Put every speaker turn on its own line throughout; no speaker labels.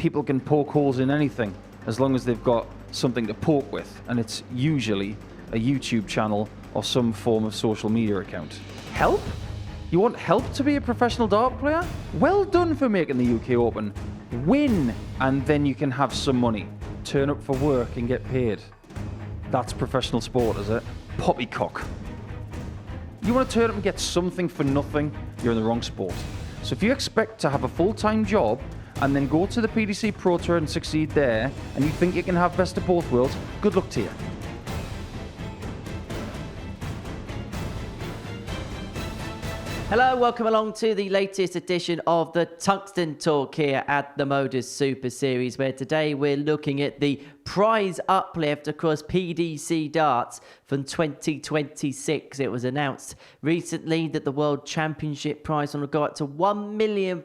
people can poke holes in anything as long as they've got something to poke with, and it's usually a YouTube channel or some form of social media account. Help? You want help to be a professional dart player? Well done for making the UK Open. Win, and then you can have some money. Turn up for work and get paid. That's professional sport, is it? Poppycock. You want to turn up and get something for nothing? You're in the wrong sport. So if you expect to have a full-time job and then go to the PDC Pro Tour and succeed there, and you think you can have best of both worlds, good luck to you.
Hello, welcome along to the latest edition of the Tungsten Talk here at the MODUS Super Series, where today we're looking at the prize uplift across PDC darts from 2026. It was announced recently that the World Championship prize will go up to £1 million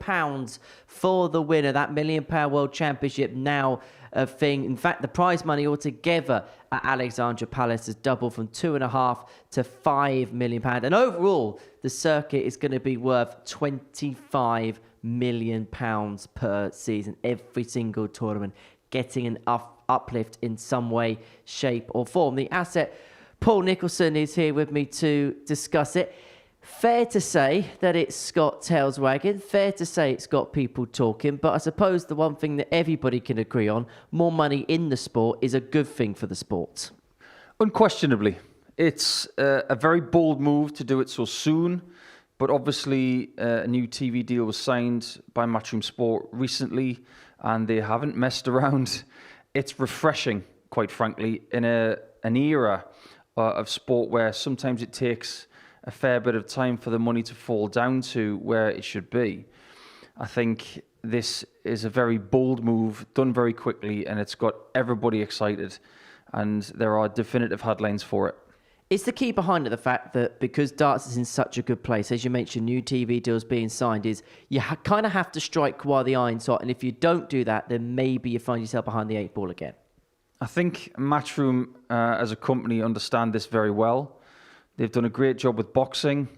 for the winner. That £1 million World Championship now a thing. In fact, the prize money altogether at Alexandra Palace has doubled from £2.5 to £5 million. And overall, the circuit is going to be worth £25 million per season. Every single tournament getting an uplift in some way, shape or form. The asset, Paul Nicholson, is here with me to discuss it. Fair to say that it's got tails wagging, fair to say it's got people talking, but I suppose the one thing that everybody can agree on, more money in the sport is a good thing for the sport.
Unquestionably. It's a very bold move to do it so soon, but obviously a new TV deal was signed by Matchroom Sport recently, and they haven't messed around. It's refreshing, quite frankly, in an era of sport where sometimes it takes a fair bit of time for the money to fall down to where it should be. I think this is a very bold move, done very quickly, and it's got everybody excited, and there are definitive headlines for it.
Is the key behind it the fact that because darts is in such a good place, as you mentioned, new TV deals being signed, is you kind of have to strike while the iron's hot, and if you don't do that, then maybe you find yourself behind the 8 ball again?
I think Matchroom as a company understand this very well. They've done a great job with boxing,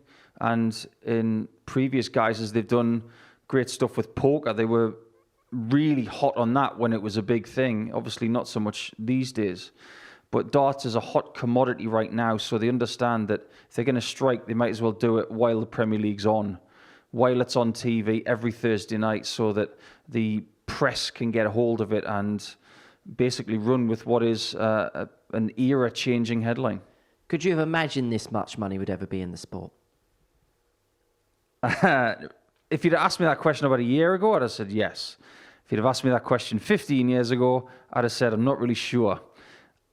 and in previous guises, they've done great stuff with poker. They were really hot on that when it was a big thing. Obviously, not so much these days. But darts is a hot commodity right now, so they understand that if they're going to strike, they might as well do it while the Premier League's on, while it's on TV every Thursday night, so that the press can get a hold of it and basically run with what is an era-changing headline.
Could you have imagined this much money would ever be in the sport?
If you'd asked me that question about a year ago, I'd have said yes. If you'd have asked me that question 15 years ago, I'd have said I'm not really sure.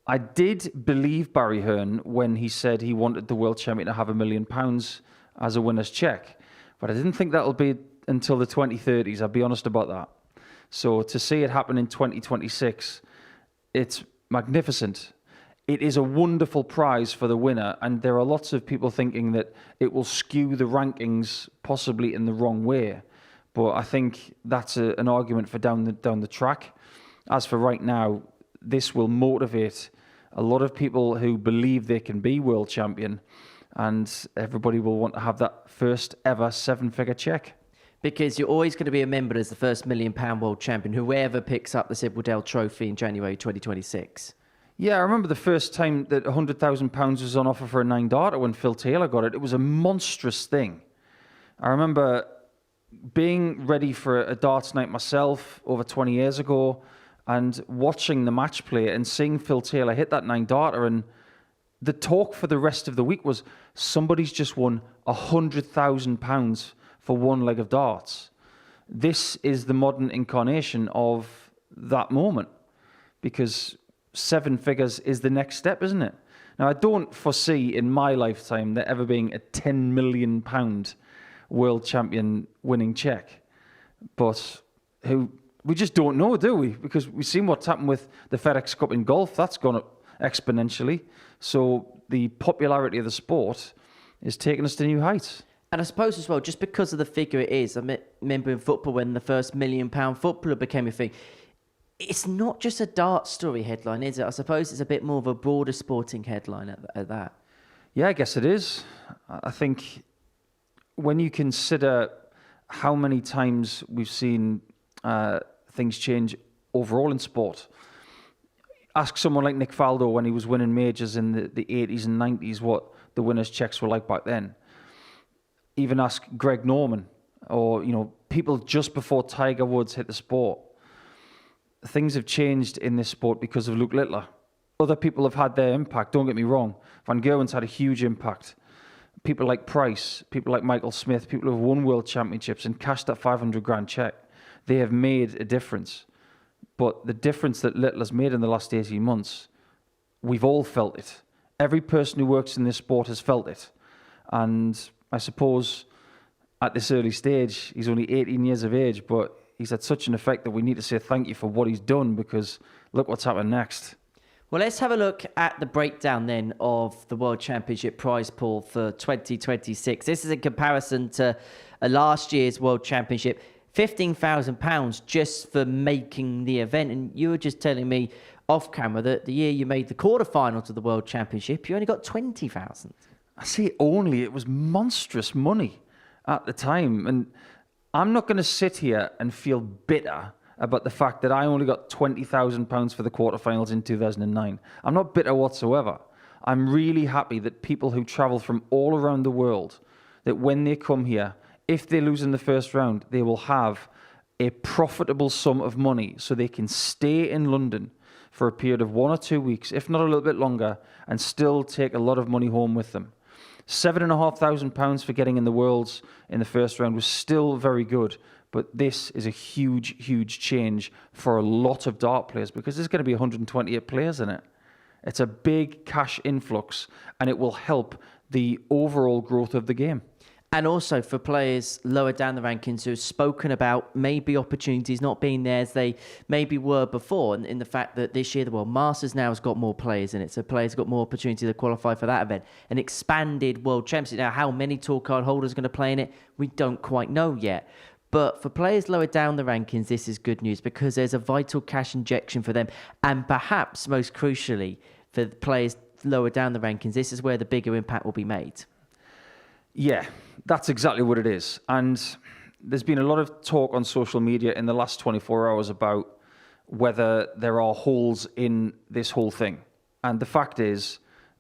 I did believe Barry Hearn when he said he wanted the world champion to have £1 million as a winner's cheque. But I didn't think that'll be until the 2030s, I'll be honest about that. So to see it happen in 2026, it's magnificent. It is a wonderful prize for the winner, and there are lots of people thinking that it will skew the rankings possibly in the wrong way. But I think that's an argument for down the track. As for right now, this will motivate a lot of people who believe they can be world champion, and everybody will want to have that first ever 7-figure check.
Because you're always going to be remembered as the first £1 million world champion, whoever picks up the Sid Waddell Trophy in January 2026.
Yeah, I remember the first time that £100,000 was on offer for a 9-darter when Phil Taylor got it. It was a monstrous thing. I remember being ready for a darts night myself over 20 years ago and watching the match play and seeing Phil Taylor hit that 9-darter, and the talk for the rest of the week was somebody's just won £100,000 for one leg of darts. This is the modern incarnation of that moment, because 7 figures is the next step, isn't it? Now, I don't foresee in my lifetime there ever being a £10 million world champion winning check. But we just don't know, do we? Because we've seen what's happened with the FedEx Cup in golf. That's gone up exponentially. So the popularity of the sport is taking us to new heights.
And I suppose as well, just because of the figure it is, I remember in football when the first £1 million footballer became a thing. It's not just a dart story headline, is it? I suppose it's a bit more of a broader sporting headline at that.
Yeah, I guess it is. I think when you consider how many times we've seen things change overall in sport. Ask someone like Nick Faldo when he was winning majors in the 80s and 90s what the winners' checks were like back then. Even ask Greg Norman or, people just before Tiger Woods hit the sport. Things have changed in this sport because of Luke Littler. Other people have had their impact, don't get me wrong. Van Gerwen's had a huge impact. People like Price, people like Michael Smith, people who have won world championships and cashed that 500 grand check, they have made a difference. But the difference that Littler's made in the last 18 months, we've all felt it. Every person who works in this sport has felt it. And I suppose at this early stage, he's only 18 years of age, but he's had such an effect that we need to say thank you for what he's done, because look what's happened next.
Well, let's have a look at the breakdown then of the World Championship prize pool for 2026. This is in comparison to last year's World Championship. £15,000 just for making the event. And you were just telling me off camera that the year you made the quarterfinals of the World Championship, you only got 20,000.
I say only, it was monstrous money at the time. And I'm not going to sit here and feel bitter about the fact that I only got £20,000 for the quarterfinals in 2009. I'm not bitter whatsoever. I'm really happy that people who travel from all around the world, that when they come here, if they lose in the first round, they will have a profitable sum of money so they can stay in London for a period of 1 or 2 weeks, if not a little bit longer, and still take a lot of money home with them. £7,500 for getting in the Worlds in the first round was still very good, but this is a huge, huge change for a lot of dart players because there's going to be 128 players in it. It's a big cash influx, and it will help the overall growth of the game.
And also for players lower down the rankings who have spoken about maybe opportunities not being there as they maybe were before, and in the fact that this year the World Masters now has got more players in it, so players have got more opportunity to qualify for that event. An expanded World Championship. Now, how many tour card holders are going to play in it, we don't quite know yet. But for players lower down the rankings, this is good news because there's a vital cash injection for them. And perhaps most crucially, for players lower down the rankings, this is where the bigger impact will be made.
Yeah, that's exactly what it is. And there's been a lot of talk on social media in the last 24 hours about whether there are holes in this whole thing. And the fact is,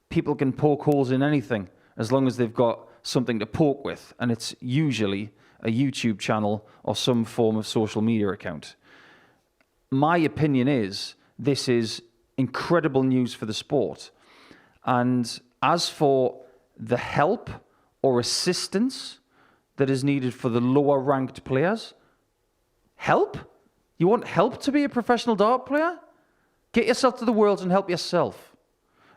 people can poke holes in anything as long as they've got something to poke with. And it's usually a YouTube channel or some form of social media account. My opinion is this is incredible news for the sport. And as for the help or assistance that is needed for the lower ranked players, help? You want help to be a professional dart player? Get yourself to the Worlds and help yourself.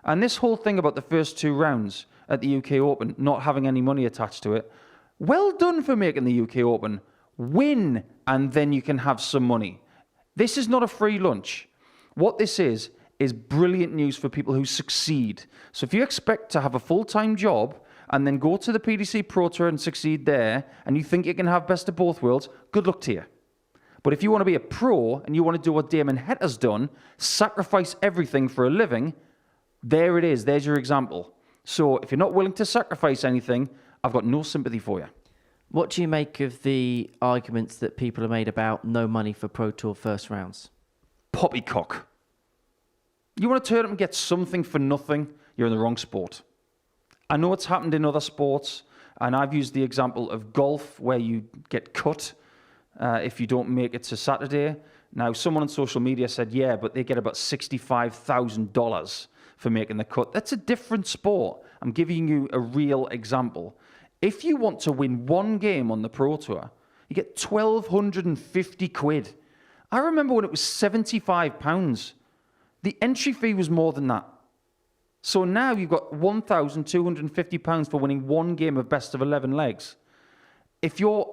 And this whole thing about the first 2 rounds at the UK Open not having any money attached to it, well done for making the UK Open. Win, and then you can have some money. This is not a free lunch. What this is brilliant news for people who succeed. So if you expect to have a full-time job and then go to the PDC Pro Tour and succeed there, and you think you can have best of both worlds, good luck to you. But if you want to be a pro and you want to do what Damon Hetter's done, sacrifice everything for a living, there it is. There's your example. So if you're not willing to sacrifice anything, I've got no sympathy for you.
What do you make of the arguments that people have made about no money for Pro Tour first rounds?
Poppycock. You want to turn up and get something for nothing, you're in the wrong sport. I know it's happened in other sports, and I've used the example of golf where you get cut if you don't make it to Saturday. Now, someone on social media said, yeah, but they get about $65,000 for making the cut. That's a different sport. I'm giving you a real example. If you want to win one game on the Pro Tour, you get 1,250 quid. I remember when it was £75. The entry fee was more than that. So now you've got £1,250 for winning one game of best of 11 legs. If you're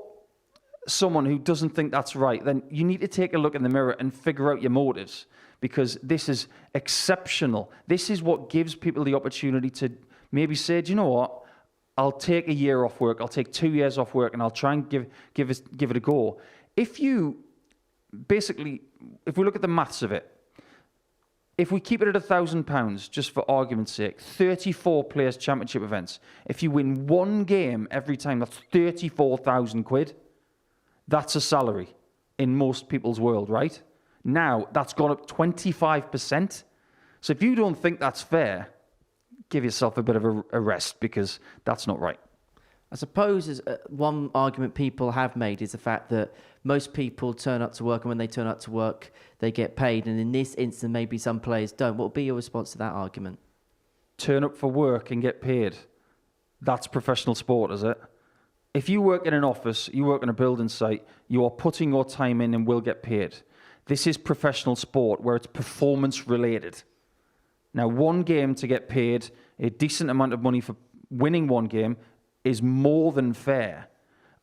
someone who doesn't think that's right, then you need to take a look in the mirror and figure out your motives, because this is exceptional. This is what gives people the opportunity to maybe say, do you know what? I'll take a year off work. I'll take 2 years off work, and I'll try and give it a go. If we look at the maths of it, if we keep it at £1,000, just for argument's sake, 34 Players' Championship events, if you win one game every time, that's 34,000 quid. That's a salary. in most people's world, right? Now, that's gone up 25%. So if you don't think that's fair, give yourself a bit of a rest, because that's not right.
I suppose one argument people have made is the fact that most people turn up to work, and when they turn up to work, they get paid. And in this instance, maybe some players don't. What would be your response to that argument?
Turn up for work and get paid. That's professional sport, is it? If you work in an office, you work on a building site, you are putting your time in and will get paid. This is professional sport where it's performance related. Now, one game to get paid a decent amount of money for winning one game is more than fair.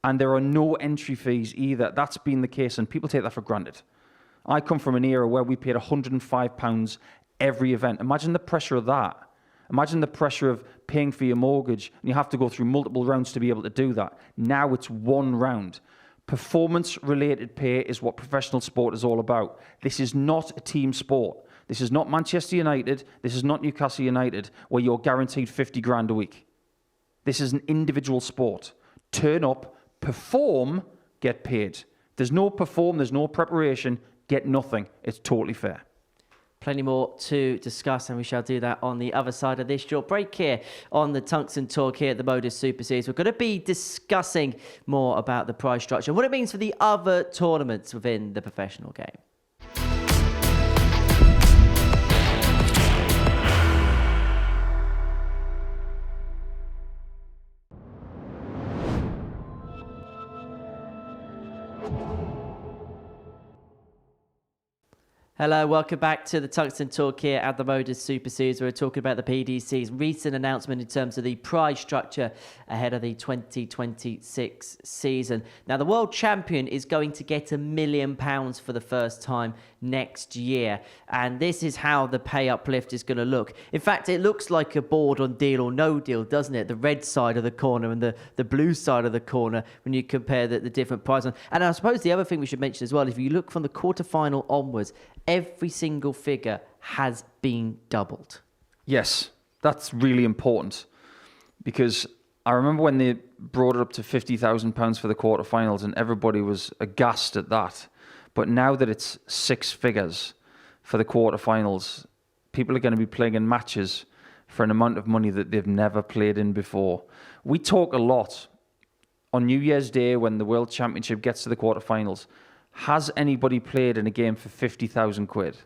And there are no entry fees either. That's been the case, and people take that for granted. I come from an era where we paid £105 every event. Imagine the pressure of that. Imagine the pressure of paying for your mortgage, and you have to go through multiple rounds to be able to do that. Now it's one round. Performance-related pay is what professional sport is all about. This is not a team sport. This is not Manchester United. This is not Newcastle United, where you're guaranteed 50 grand a week. This is an individual sport. Turn up, perform, get paid. There's no perform, there's no preparation, get nothing. It's totally fair.
Plenty more to discuss, and we shall do that on the other side of this short break here on the Tungsten Talk here at the MODUS Super Series. We're going to be discussing more about the prize structure and what it means for the other tournaments within the professional game. Hello, welcome back to the Tungsten Talk here at the MODUS Super Series. We're talking about the PDC's recent announcement in terms of the prize structure ahead of the 2026 season. Now, the world champion is going to get £1 million for the first time next year. And this is how the pay uplift is going to look. In fact, it looks like a board on Deal or No Deal, doesn't it? The red side of the corner and the blue side of the corner when you compare the different prizes. And I suppose the other thing we should mention as well, if you look from the quarterfinal onwards, every single figure has been doubled.
Yes, that's really important, because I remember when they brought it up to £50,000 for the quarterfinals, and everybody was aghast at that. But now that it's six figures for the quarterfinals, people are going to be playing in matches for an amount of money that they've never played in before. We talk a lot on New Year's Day when the World Championship gets to the quarterfinals. Has anybody played in a game for 50,000 quid?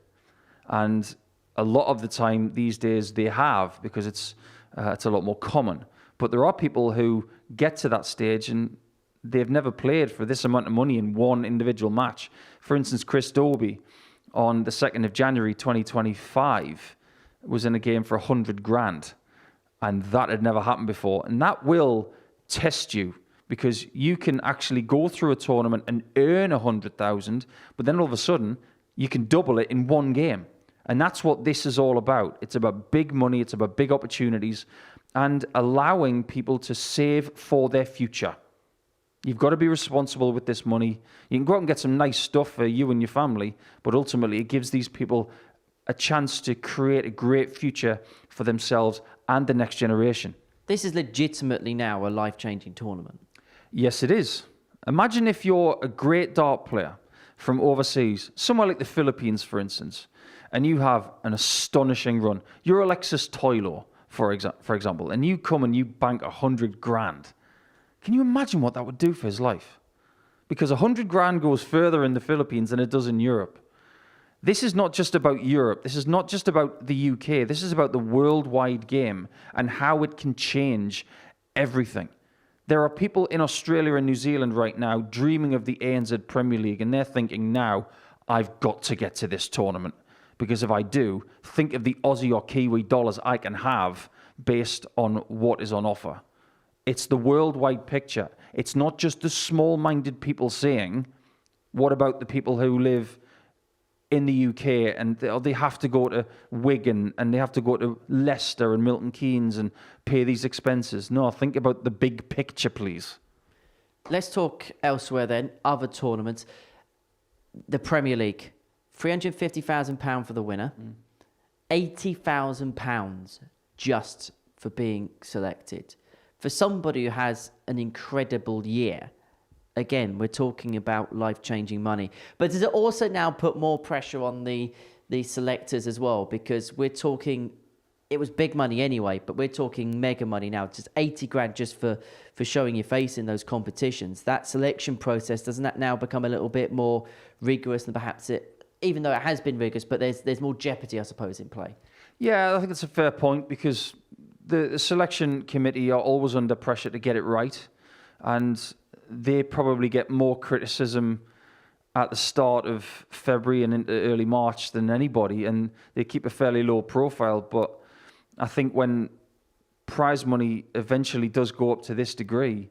And a lot of the time these days they have, because it's a lot more common. But there are people who get to that stage and they've never played for this amount of money in one individual match. For instance, Chris Dobie on the 2nd of January 2025 was in a game for 100 grand. And that had never happened before. And that will test you, because you can actually go through a tournament and earn 100,000, but then all of a sudden you can double it in one game. And that's what this is all about. It's about big money, it's about big opportunities, and allowing people to save for their future. You've got to be responsible with this money. You can go out and get some nice stuff for you and your family, but ultimately it gives these people a chance to create a great future for themselves and the next generation.
This is legitimately now a life-changing tournament.
Yes, it is. Imagine if you're a great dart player from overseas, somewhere like the Philippines, for instance, and you have an astonishing run. You're Alexis Toilo, for example, and you come and you bank 100 grand. Can you imagine what that would do for his life? Because 100 grand goes further in the Philippines than it does in Europe. This is not just about Europe. This is not just about the UK. This is about the worldwide game and how it can change everything. There are people in Australia and New Zealand right now dreaming of the ANZ Premier League, and they're thinking now, I've got to get to this tournament, because if I do, think of the Aussie or Kiwi dollars I can have based on what is on offer. It's the worldwide picture. It's not just the small-minded people saying, what about the people who live in the UK and they have to go to Wigan and they have to go to Leicester and Milton Keynes and pay these expenses? No, think about the big picture, please.
Let's talk elsewhere then, other tournaments. The Premier League, £350,000 for the winner, £80,000 just for being selected. For somebody who has an incredible year, again, we're talking about life-changing money. But does it also now put more pressure on the selectors as well? Because we're talking, it was big money anyway, but we're talking mega money now. Just 80 grand just for showing your face in those competitions. That selection process, doesn't that now become a little bit more rigorous than perhaps it, even though it has been rigorous, but there's more jeopardy, I suppose, in play?
Yeah, I think that's a fair point, because the selection committee are always under pressure to get it right, and they probably get more criticism at the start of February and into early March than anybody, and they keep a fairly low profile. But I think when prize money eventually does go up to this degree,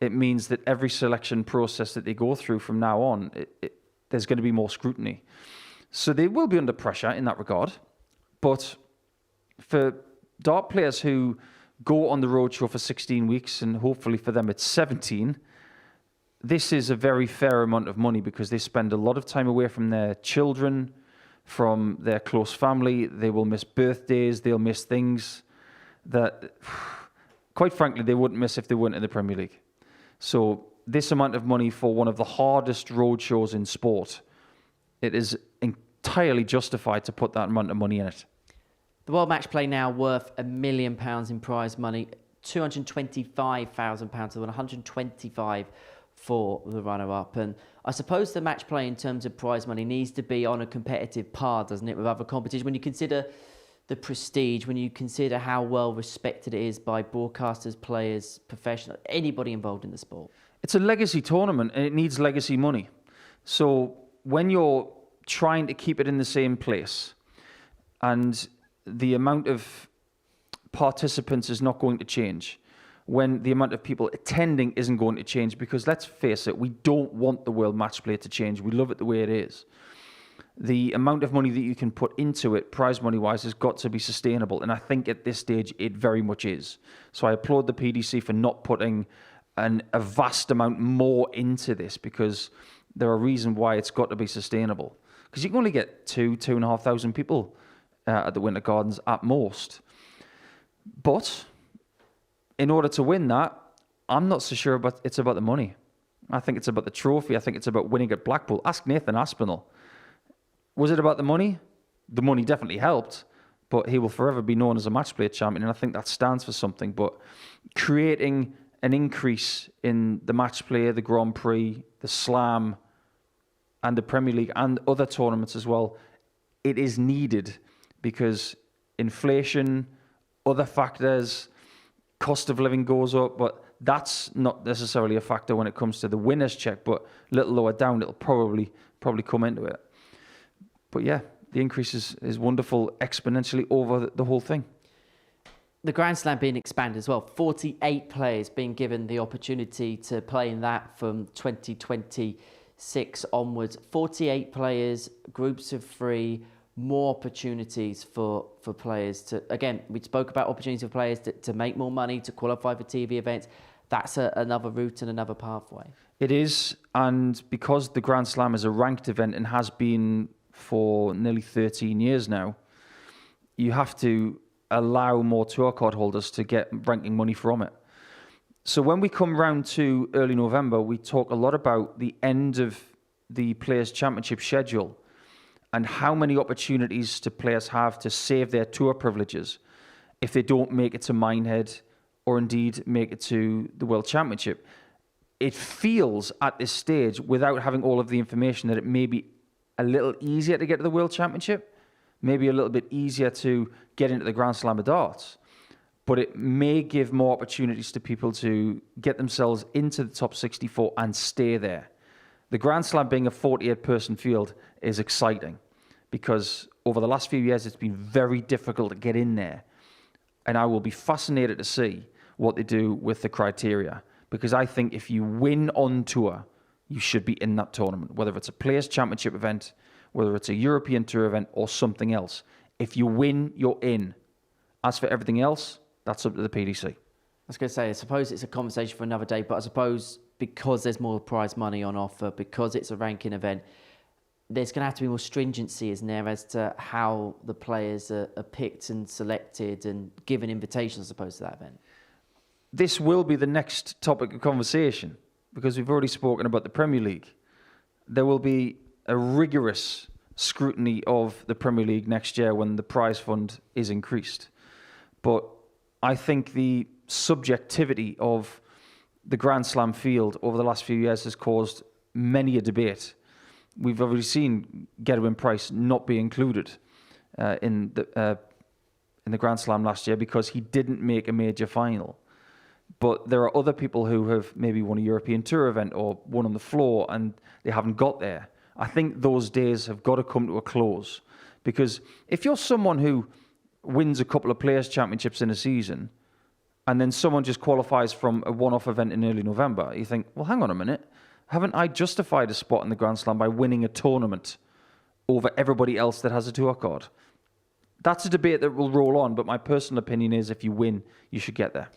it means that every selection process that they go through from now on, there's going to be more scrutiny. So they will be under pressure in that regard. But for dart players who go on the roadshow for 16 weeks, and hopefully for them it's 17, this is a very fair amount of money, because they spend a lot of time away from their children, from their close family. They will miss birthdays, they'll miss things that, quite frankly, they wouldn't miss if they weren't in the Premier League. So this amount of money for one of the hardest roadshows in sport, it is entirely justified to put that amount of money in it.
The World Match Play now worth £1 million in prize money, £225,000 to win, 125 for the runner-up. And I suppose the match play in terms of prize money needs to be on a competitive par, doesn't it, with other competition? When you consider the prestige, when you consider how well respected it is by broadcasters, players, professionals, anybody involved in the sport.
It's a legacy tournament, and it needs legacy money. So when you're trying to keep it in the same place, and the amount of participants is not going to change, when the amount of people attending isn't going to change, because let's face it, we don't want the World Match Play to change. We love it the way it is. The amount of money that you can put into it, prize money-wise, has got to be sustainable. And I think at this stage, it very much is. So I applaud the PDC for not putting a vast amount more into this, because there are reasons why it's got to be sustainable. Because you can only get 2,500 people at the Winter Gardens at most. But in order to win that, I'm not so sure it's about the money. I think it's about the trophy. I think it's about winning at Blackpool. Ask Nathan Aspinall. Was it about the money? The money definitely helped, but he will forever be known as a match play champion, and I think that stands for something. But creating an increase in the match play, the Grand Prix, the Slam, and the Premier League, and other tournaments as well, it is needed, because inflation, other factors, cost of living goes up, but that's not necessarily a factor when it comes to the winner's check, but a little lower down, it'll probably come into it. But yeah, the increase is wonderful, exponentially over the whole thing.
The Grand Slam being expanded as well, 48 players being given the opportunity to play in that from 2026 onwards. 48 players, groups of 3, more opportunities for players to, again, we spoke about opportunities for players to make more money, to qualify for TV events. That's another route and another pathway. It
is, and because the Grand Slam is a ranked event and has been for nearly 13 years now, you have to allow more tour card holders to get ranking money from it. So when we come round to early November, we talk a lot about the end of the Players' Championship schedule, and how many opportunities do players have to save their tour privileges if they don't make it to Minehead, or indeed make it to the World Championship. It feels at this stage, without having all of the information, that it may be a little easier to get to the World Championship, maybe a little bit easier to get into the Grand Slam of darts, but it may give more opportunities to people to get themselves into the top 64 and stay there. The Grand Slam being a 48-person field is exciting, because over the last few years it's been very difficult to get in there. And I will be fascinated to see what they do with the criteria, because I think if you win on tour, you should be in that tournament, whether it's a Players' Championship event, whether it's a European Tour event or something else. If you win, you're in. As for everything else, that's up to the PDC. I
was going to say, I suppose it's a conversation for another day, but I suppose because there's more prize money on offer, because it's a ranking event, there's going to have to be more stringency, isn't there, as to how the players are picked and selected and given invitations, I suppose, to that event.
This will be the next topic of conversation, because we've already spoken about the Premier League. There will be a rigorous scrutiny of the Premier League next year when the prize fund is increased. But I think the subjectivity of the Grand Slam field over the last few years has caused many a debate. We've already seen Gerwyn Price not be included in the Grand Slam last year because he didn't make a major final. But there are other people who have maybe won a European Tour event or won on the floor and they haven't got there. I think those days have got to come to a close. Because if you're someone who wins a couple of Players' Championships in a season and then someone just qualifies from a one-off event in early November, you think, well, hang on a minute. Haven't I justified a spot in the Grand Slam by winning a tournament over everybody else that has a tour card? That's a debate that will roll on, but my personal opinion is if you win, you should get there.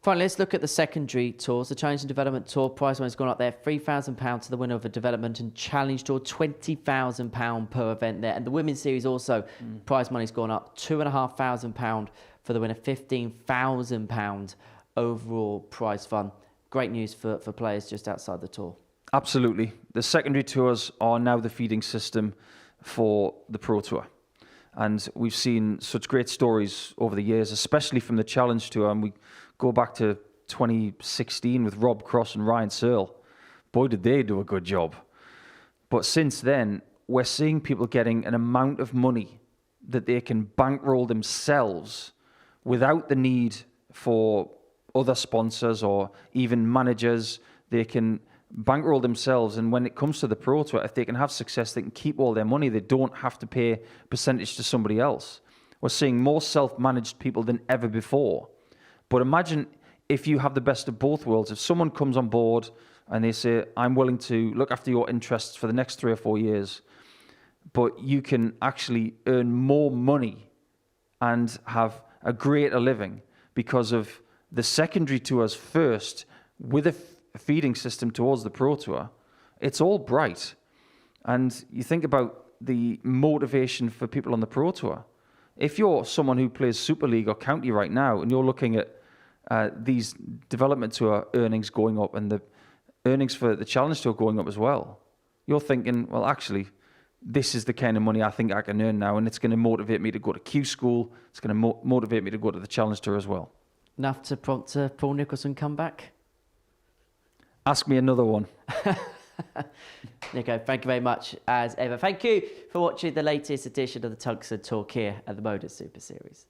Finally, let's look at the secondary tours. The Challenge and Development Tour prize money has gone up there, £3,000 to the winner of a Development and Challenge Tour, £20,000 per event there. And the Women's Series also, prize money's gone up, £2,500 for the winner, £15,000 overall prize fund. Great news for players just outside the tour.
Absolutely. The secondary tours are now the feeding system for the Pro Tour. And we've seen such great stories over the years, especially from the Challenge Tour. And we go back to 2016 with Rob Cross and Ryan Searle. Boy, did they do a good job. But since then, we're seeing people getting an amount of money that they can bankroll themselves without the need for other sponsors or even managers. They can bankroll themselves, and when it comes to the Pro Tour, if they can have success, they can keep all their money. They don't have to pay a percentage to somebody else. We're seeing more self-managed people than ever before. But imagine if you have the best of both worlds. If someone comes on board and they say, I'm willing to look after your interests for the next 3 or 4 years, but you can actually earn more money and have a greater living because of the secondary tours first with a feeding system towards the Pro Tour, it's all bright. And you think about the motivation for people on the Pro Tour. If you're someone who plays Super League or County right now and you're looking at these Development Tour earnings going up and the earnings for the Challenge Tour going up as well, you're thinking, well, actually, this is the kind of money I think I can earn now, and it's going to motivate me to go to Q School. It's going to motivate me to go to the Challenge Tour as well.
Enough to prompt Paul Nicholson come back?
Ask me another one.
Nico, thank you very much as ever. Thank you for watching the latest edition of the Tungsten Talk here at the MODUS Super Series.